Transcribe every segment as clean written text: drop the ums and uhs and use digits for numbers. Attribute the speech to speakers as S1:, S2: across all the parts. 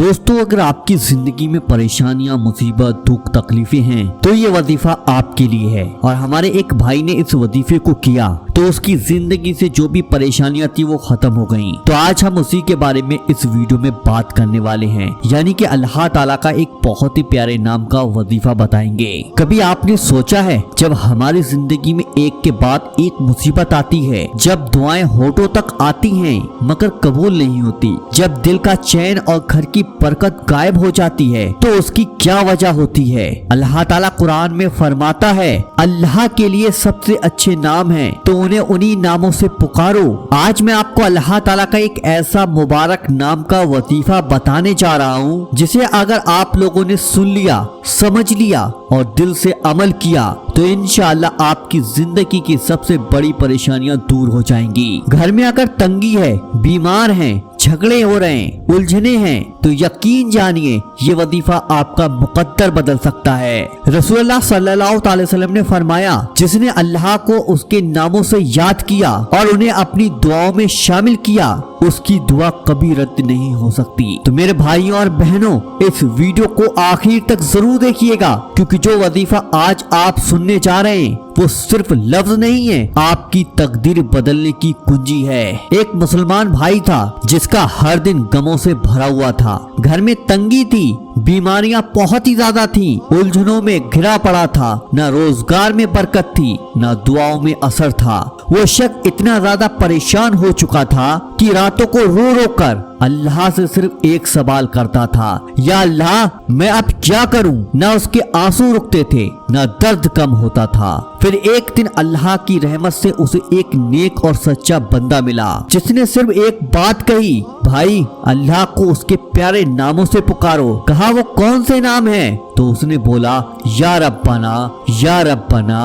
S1: दोस्तों अगर आपकी जिंदगी में परेशानियां, मुसीबत, दुख, तकलीफें हैं तो ये वजीफा आपके लिए है। और हमारे एक भाई ने इस वजीफे को किया तो उसकी जिंदगी से जो भी परेशानियां थी वो खत्म हो गईं। तो आज हम उसी के बारे में इस वीडियो में बात करने वाले हैं, यानी कि अल्लाह ताला का एक बहुत ही प्यारे नाम का वजीफा बताएंगे। कभी आपने सोचा है जब हमारी जिंदगी में एक के बाद एक मुसीबत आती है, जब दुआएं होठों तक आती हैं मगर कबूल नहीं होती, जब दिल का चैन और घर की बरकत गायब हो जाती है, तो उसकी क्या वजह होती है? अल्लाह ताला कुरान में फरमाता है अल्लाह के लिए सबसे अच्छे नाम हैं, तो उन्हें उन्हीं नामों से पुकारो। आज मैं आपको अल्लाह ताला का एक ऐसा मुबारक नाम का वजीफा बताने जा रहा हूँ जिसे अगर आप लोगों ने सुन लिया, समझ लिया और दिल से अमल किया तो इंशाअल्लाह आपकी जिंदगी की सबसे बड़ी परेशानियां दूर हो जाएंगी। घर में अगर तंगी है, बीमार हैं, झगड़े हो रहे हैं, उलझने हैं, तो यकीन जानिए ये वजीफा आपका मुकद्दर बदल सकता है। रसूलुल्लाह सल्लल्लाहु अलैहि वसल्लम ने फरमाया जिसने अल्लाह को उसके नामों से याद किया और उन्हें अपनी दुआओं में शामिल किया उसकी दुआ कभी रद्द नहीं हो सकती। तो मेरे भाइयों और बहनों इस वीडियो को आखिर तक जरूर देखिएगा, क्योंकि जो वजीफा आज आप सुनने जा रहे हैं वो सिर्फ लफ्ज नहीं है, आपकी तकदीर बदलने की कुंजी है। एक मुसलमान भाई था जिसका हर दिन गमों से भरा हुआ था, घर में तंगी थी, बीमारियां बहुत ही ज्यादा थी, उलझनों में घिरा पड़ा था, न रोजगार में बरकत थी, न दुआओं में असर था। वो शख्स इतना ज्यादा परेशान हो चुका था कि रातों को रो रो कर अल्लाह से सिर्फ एक सवाल करता था, या अल्लाह मैं अब क्या करूं? ना उसके आंसू रुकते थे, ना दर्द कम होता था। फिर एक दिन अल्लाह की रहमत से उसे एक नेक और सच्चा बंदा मिला जिसने सिर्फ एक बात कही, भाई अल्लाह को उसके प्यारे नामों से पुकारो। कहा वो कौन से नाम है? तो उसने बोला या रब्बाना, या रब्बाना,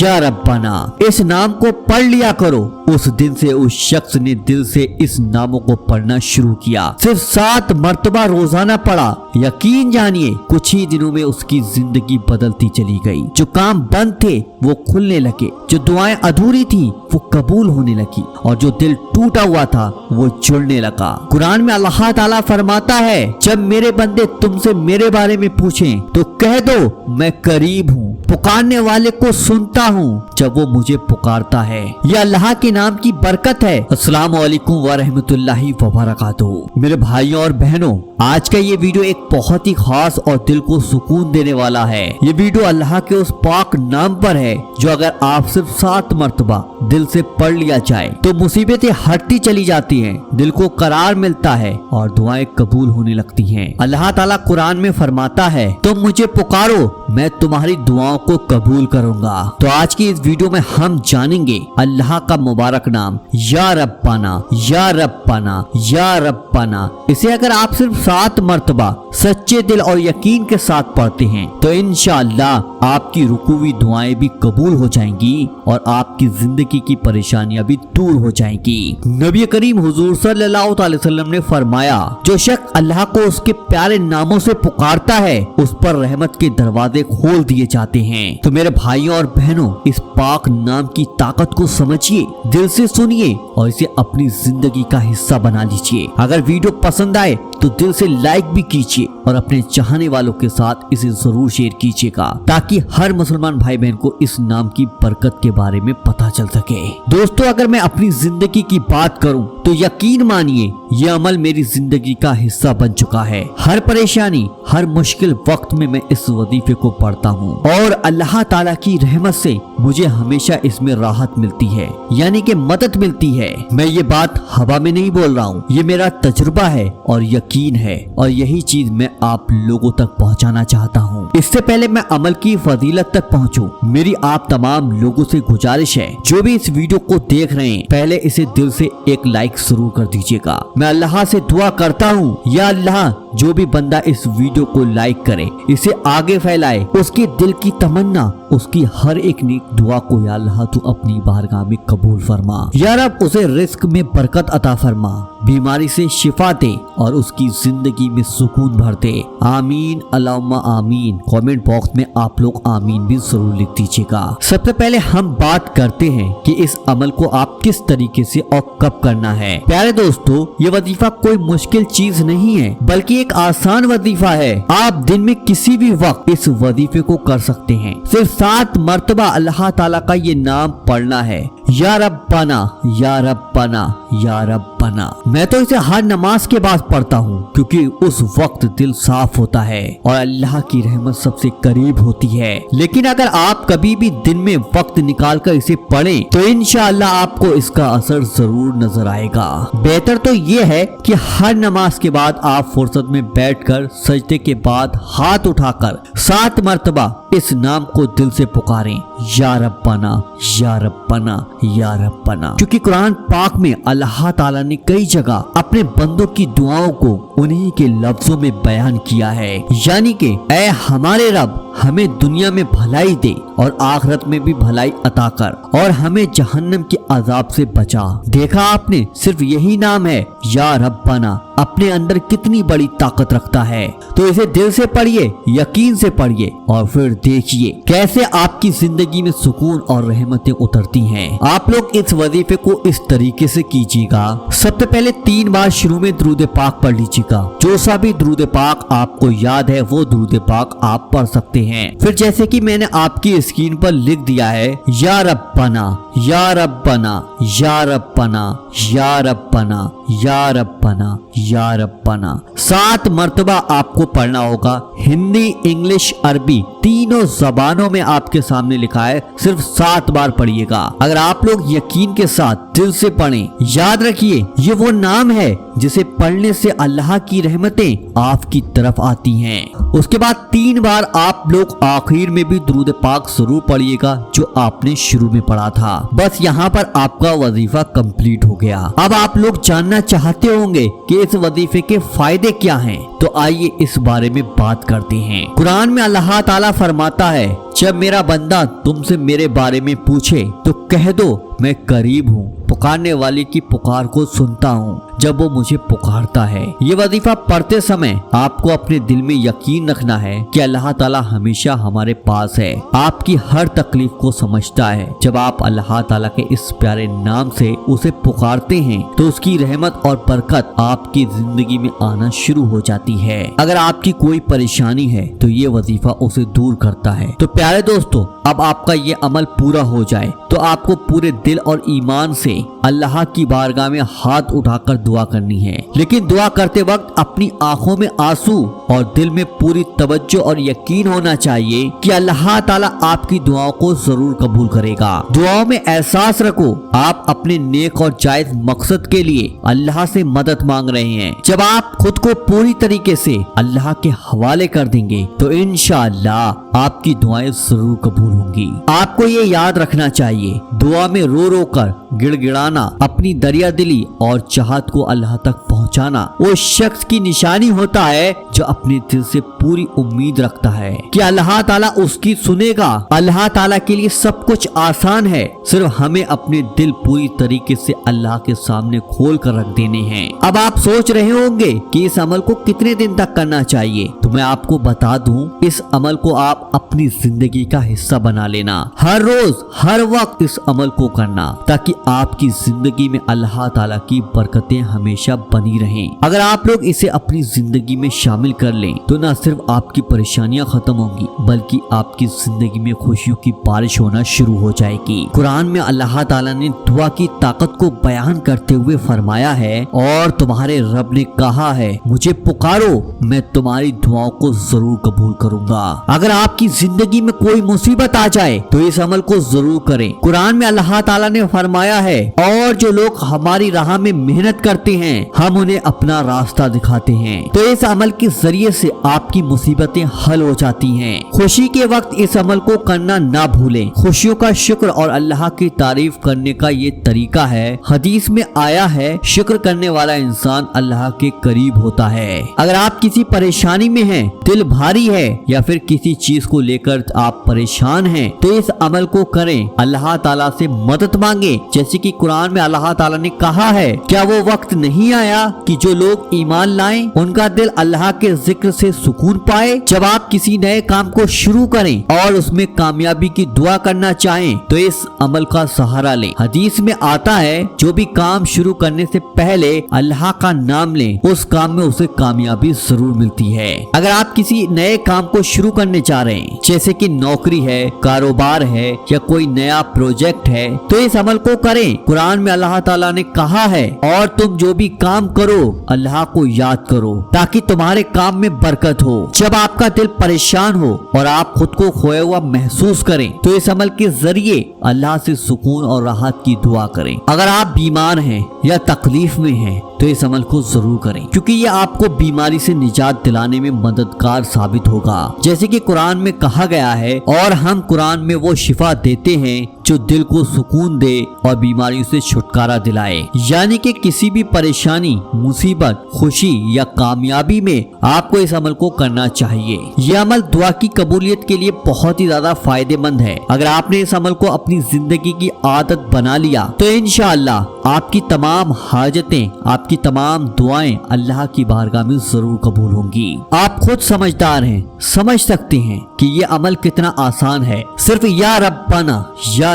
S1: या रब्बाना। इस नाम को पढ़ लिया करो। उस दिन से उस शख्स ने दिल से इस नामों को पढ़ना शुरू किया। सिर्फ 7 मर्तबा रोजाना पढ़ा। यकीन जानिए कुछ ही दिनों में उसकी जिंदगी बदलती चली गई। जो काम बंद थे वो खुलने लगे, जो दुआएं अधूरी थी वो कबूल होने लगी, और जो दिल टूटा हुआ था वो जुड़ने लगा। कुरान में अल्लाह ताला फरमाता है जब मेरे बंदे तुमसे मेरे बारे में पूछें तो कह दो मैं करीब हूँ, पुकारने वाले को सुनता हूँ जब वो मुझे पुकारता है। ये अल्लाह के नाम की बरकत है। अस्सलाम वालेकुम व रहमतुल्लाहि व बरकातुहू। मेरे भाइयों और बहनों आज का ये वीडियो एक बहुत ही खास और दिल को सुकून देने वाला है। ये वीडियो अल्लाह के उस पाक नाम पर है जो अगर आप सिर्फ 7 मर्तबा दिल से पढ़ लिया जाए तो मुसीबतें हटती चली जाती हैं, दिल को करार मिलता है और दुआएं कबूल होने लगती हैं। अल्लाह ताला कुरान में फरमाता है तुम मुझे पुकारो मैं तुम्हारी दुआओं को कबूल करूंगा। तो आज की इस वीडियो में हम जानेंगे अल्लाह का मुबारक नाम या रब्बाना, या रब्बाना, या रब्बाना। इसे अगर आप सिर्फ 7 मर्तबा सच्चे दिल और यकीन के साथ पढ़ते हैं तो इंशाअल्लाह आपकी रुकी हुई दुआएं भी कबूल हो जाएंगी और आपकी जिंदगी की परेशानियां भी दूर हो जाएंगी। नबी करीम हुजूर सल्लल्लाहु अलैहि वसल्लम ने फरमाया जो शख्स अल्लाह को उसके प्यारे नामों से पुकारता है उस पर रहमत के दरवाजे खोल दिए जाते हैं। तो मेरे भाइयों और बहनों इस पाक नाम की ताकत को समझिए, दिल से सुनिए और इसे अपनी जिंदगी का हिस्सा बना लीजिए। अगर वीडियो पसंद आए तो दिल से लाइक भी कीजिए और अपने चाहने वालों के साथ इसे जरूर शेयर कीजिएगा ताकि हर मुसलमान भाई बहन को इस नाम की बरकत के बारे में पता चल सके। दोस्तों अगर मैं अपनी जिंदगी की बात करूं तो यकीन मानिए ये अमल मेरी जिंदगी का हिस्सा बन चुका है। हर परेशानी, हर मुश्किल वक्त में मैं इस वजीफे को पढ़ता हूँ और अल्लाह ताला की रहमत से मुझे हमेशा इसमें राहत मिलती है, यानी कि मदद मिलती है। मैं ये बात हवा में नहीं बोल रहा हूँ, ये मेरा तजुर्बा है और यकीन है, और यही चीज मैं आप लोगों तक पहुँचाना चाहता हूँ। इससे पहले मैं अमल की फजीलत तक पहुँचूं, मेरी आप तमाम लोगों से गुजारिश है जो भी इस वीडियो को देख रहे हैं पहले इसे दिल से एक लाइक जरूर कर दीजिएगा। मैं अल्लाह से दुआ करता हूँ या अल्लाह जो भी बंदा इस वीडियो को लाइक करे, इसे आगे फैलाए, उसके दिल की तमन्ना, उसकी हर एक नेक दुआ को या अल्लाह तू अपनी बारगाह में कबूल फरमा। या रब उसे रिस्क में बरकत अता फरमा, बीमारी से शिफा दे और उसकी जिंदगी में सुकून भर दे। आमीन अल्लाहुम्मा आमीन। कमेंट बॉक्स में आप लोग आमीन भी जरूर लिख दीजिएगा। सबसे पहले हम बात करते हैं कि इस अमल को आप किस तरीके से और कब करना है। प्यारे दोस्तों, ये वजीफा कोई मुश्किल चीज नहीं है, बल्कि एक आसान वजीफा है। आप दिन में किसी भी वक्त इस वजीफे को कर सकते हैं। सिर्फ 7 मर्तबा अल्लाह ताला का ये नाम पढ़ना है, या रब्बाना या रब्बाना या रब्बाना। मैं तो इसे हर नमाज के बाद पढ़ता हूँ, क्योंकि उस वक्त दिल साफ होता है और अल्लाह की रहमत सबसे करीब होती है। लेकिन अगर आप कभी भी दिन में वक्त निकाल कर इसे पढ़ें तो इंशाअल्लाह आपको इसका असर जरूर नजर आएगा। बेहतर तो ये है कि हर नमाज के बाद आप फुर्सत में बैठकर सजदे के बाद हाथ उठाकर 7 मर्तबा इस नाम को दिल से पुकारें, या रब्बाना या रब्बाना या रब्बाना। क्योंकि कुरान पाक में अल्लाह ताला ने कई जगह अपने बंदों की दुआओं को उन्हीं के लफ्जों में बयान किया है, यानी कि ऐ हमारे रब, हमें दुनिया में भलाई दे और आखिरत में भी भलाई अता कर और हमें जहन्नम के अजाब से बचा। देखा आपने, सिर्फ यही नाम है या रब्बाना अपने अंदर कितनी बड़ी ताकत रखता है। तो इसे दिल से पढ़िए, यकीन से पढ़िए और फिर देखिए कैसे आपकी जिंदगी में सुकून और रहमतें उतरती हैं। आप लोग इस वजीफे को इस तरीके से कीजिएगा। सबसे पहले 3 बार शुरू में दुरूद पाक पढ़ लीजिएगा। जो सा भी दुरूद पाक आपको याद है वो दुरूद पाक आप पढ़ सकते हैं। फिर जैसे कि मैंने आपकी स्क्रीन पर लिख दिया है, या रब्बाना या रब्बाना या रब्बाना या रब्बाना या रब्बाना या रब्बाना 7 मर्तबा आपको पढ़ना होगा। हिंदी, इंग्लिश, अरबी तीनों जबानों में आपके सामने लिखा है, सिर्फ 7 बार पढ़िएगा। अगर आप लोग यकीन के साथ दिल से पढ़ें, याद रखिए ये वो नाम है जिसे पढ़ने से अल्लाह की रहमतें आपकी तरफ आती हैं। उसके बाद 3 बार आप लोग आखिर में भी दुरूद पाक जरूर पढ़िएगा जो आपने शुरू में पढ़ा था। बस यहाँ पर आपका वजीफा कंप्लीट हो गया। अब आप लोग जानना चाहते होंगे कि इस वजीफे के फायदे क्या हैं, तो आइए इस बारे में बात करते हैं। कुरान में अल्लाह ताला फरमाता है, जब मेरा बंदा तुमसे मेरे बारे में पूछे तो कह दो मैं करीब हूँ, पुकारने वाले की पुकार को सुनता हूँ जब वो मुझे पुकारता है। ये वजीफा पढ़ते समय आपको अपने दिल में यकीन रखना है कि अल्लाह ताला हमेशा हमारे पास है, आपकी हर तकलीफ को समझता है। जब आप अल्लाह ताला के इस प्यारे नाम से उसे पुकारते हैं तो उसकी रहमत और बरकत आपकी जिंदगी में आना शुरू हो जाती है। अगर आपकी कोई परेशानी है तो ये वजीफा उसे दूर करता है। तो प्यारे दोस्तों, अब आपका ये अमल पूरा हो जाए तो आपको पूरे दिल और ईमान से अल्लाह की बारगाह में हाथ उठाकर दुआ करनी है। लेकिन दुआ करते वक्त अपनी आंखों में आंसू और दिल में पूरी तवज्जो और यकीन होना चाहिए कि अल्लाह ताला आपकी दुआओं को जरूर कबूल करेगा। दुआओं में एहसास रखो आप अपने नेक और जायज मकसद के लिए अल्लाह से मदद मांग रहे हैं। जब आप खुद को पूरी तरीके से अल्लाह के हवाले कर देंगे तो इंशाअल्लाह आपकी दुआएं जरूर कबूल होंगी। आपको ये याद रखना चाहिए, दुआ में रो रो कर गिड़गिड़ाना, अपनी दरिया दिली और चाहत को अल्लाह तक पहुंचाना वो शख्स की निशानी होता है जो अपने दिल से पूरी उम्मीद रखता है कि अल्लाह ताला उसकी सुनेगा। अल्लाह ताला के लिए सब कुछ आसान है, सिर्फ हमें अपने दिल पूरी तरीके से अल्लाह के सामने खोल कर रख देने हैं। अब आप सोच रहे होंगे कि इस अमल को कितने दिन तक करना चाहिए, तो मैं आपको बता दूं, इस अमल को आप अपनी जिंदगी का हिस्सा बना लेना। हर रोज हर वक्त इस अमल को करना ताकि आपकी जिंदगी में अल्लाह ताला की बरकतें हमेशा बनी रहें। अगर आप लोग इसे अपनी जिंदगी में शामिल कर लें तो न सिर्फ आपकी परेशानियां खत्म होंगी बल्कि आपकी जिंदगी में खुशियों की बारिश होना शुरू हो जाएगी। कुरान में अल्लाह ताला ने दुआ की ताकत को बयान करते हुए फरमाया है, और तुम्हारे रब ने कहा है मुझे पुकारो मैं तुम्हारी दुआओं को जरूर कबूल करूंगा। अगर आपकी जिंदगी में कोई मुसीबत आ जाए तो इस अमल को जरूर करें। कुरान में अल्लाह ताला ने फरमाया है, और जो लोग हमारी राह में मेहनत करते हैं हम उन्हें अपना रास्ता दिखाते हैं। तो इस अमल की जरिए से आपकी मुसीबतें हल हो जाती हैं। खुशी के वक्त इस अमल को करना ना भूलें। खुशियों का शुक्र और अल्लाह की तारीफ करने का ये तरीका है। हदीस में आया है, शुक्र करने वाला इंसान अल्लाह के करीब होता है। अगर आप किसी परेशानी में हैं, दिल भारी है या फिर किसी चीज को लेकर आप परेशान हैं, तो इस अमल को करें। अल्लाह ताला से मदद मांगे। जैसे कि कुरान में अल्लाह ताला ने कहा है, क्या वो वक्त नहीं आया कि जो लोग ईमान लाएं, उनका दिल अल्लाह के जिक्र से सुकून पाए। जब आप किसी नए काम को शुरू करें और उसमें कामयाबी की दुआ करना चाहें, तो इस अमल का सहारा लें। हदीस में आता है, जो भी काम शुरू करने से पहले अल्लाह का नाम लें, उस काम में उसे कामयाबी जरूर मिलती है। अगर आप किसी नए काम को शुरू करने जा रहे हैं, जैसे कि नौकरी है, कारोबार है या कोई नया प्रोजेक्ट है, तो इस अमल को करें। कुरान में अल्लाह ताला ने कहा है, और तुम जो भी काम करो अल्लाह को याद करो ताकि तुम्हारे काम में बरकत हो। जब आपका दिल परेशान हो और आप खुद को खोया हुआ महसूस करें, तो इस अमल के जरिए अल्लाह से सुकून और राहत की दुआ करें। अगर आप बीमार हैं या तकलीफ में हैं, तो इस अमल को जरूर करें, क्योंकि ये आपको बीमारी से निजात दिलाने में मददगार साबित होगा। जैसे कि कुरान में कहा गया है, और हम कुरान में वो शिफा देते हैं जो दिल को सुकून दे और बीमारियों से छुटकारा दिलाए। यानी कि किसी भी परेशानी, मुसीबत, खुशी या कामयाबी में आपको इस अमल को करना चाहिए। ये अमल दुआ की कबूलियत के लिए बहुत ही ज्यादा फायदेमंद है। अगर आपने इस अमल को अपनी जिंदगी की आदत बना लिया, तो इंशाअल्लाह आपकी तमाम हाजतें, आपकी तमाम दुआएं अल्लाह की बारगाह में जरूर कबूल होंगी। आप खुद समझदार हैं, समझ सकते हैं कि ये अमल कितना आसान है। सिर्फ या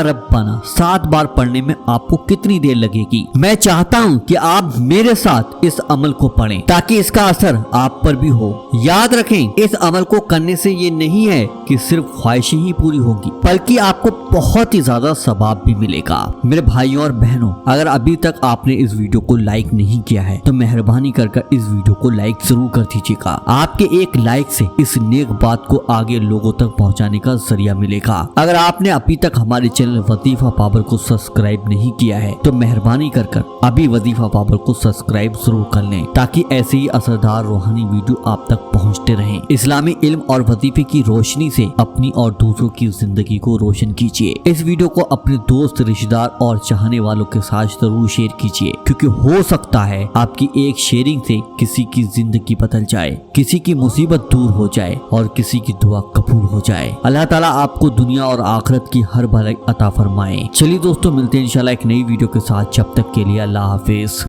S1: रब्बाना 7 बार पढ़ने में आपको कितनी देर लगेगी। मैं चाहता हूँ कि आप मेरे साथ इस अमल को पढ़ें ताकि इसका असर आप पर भी हो। याद रखें, इस अमल को करने से ये नहीं है कि सिर्फ ख्वाहिशें ही पूरी होंगी, बल्कि आपको बहुत ही ज्यादा सवाब भी मिलेगा। मेरे भाइयों और बहनों, अगर अभी तक आपने इस वीडियो को लाइक नहीं किया है, तो मेहरबानी कर इस वीडियो को लाइक जरूर कर दीजिएगा। आपके एक लाइक से इस नेक बात को आगे लोगों तक पहुंचाने का जरिया मिलेगा। अगर आपने अभी तक हमारे चैनल वजीफा पावर को सब्सक्राइब नहीं किया है, तो मेहरबानी कर अभी वजीफा पावर को सब्सक्राइब जरूर कर लें, ताकि ऐसे ही असरदार रूहानी वीडियो आप तक पहुंचते रहें। इस्लामी इल्म और वजीफे की रोशनी से अपनी और दूसरों की जिंदगी को रोशन कीजिए। इस वीडियो को अपने दोस्त, रिश्तेदार और चाहने वालों के साथ जरूर शेयर कीजिए, क्योंकि हो सकता है आपकी एक शेयरिंग से किसी की जिंदगी बदल जाए, किसी की मुसीबत दूर हो जाए और किसी की दुआ कबूल हो जाए। अल्लाह ताला आपको दुनिया और आखिरत की हर भलाई अता फरमाए। चलिए दोस्तों, मिलते हैं इंशाल्लाह एक नई वीडियो के साथ। जब तक के लिए अल्लाह हाफिज।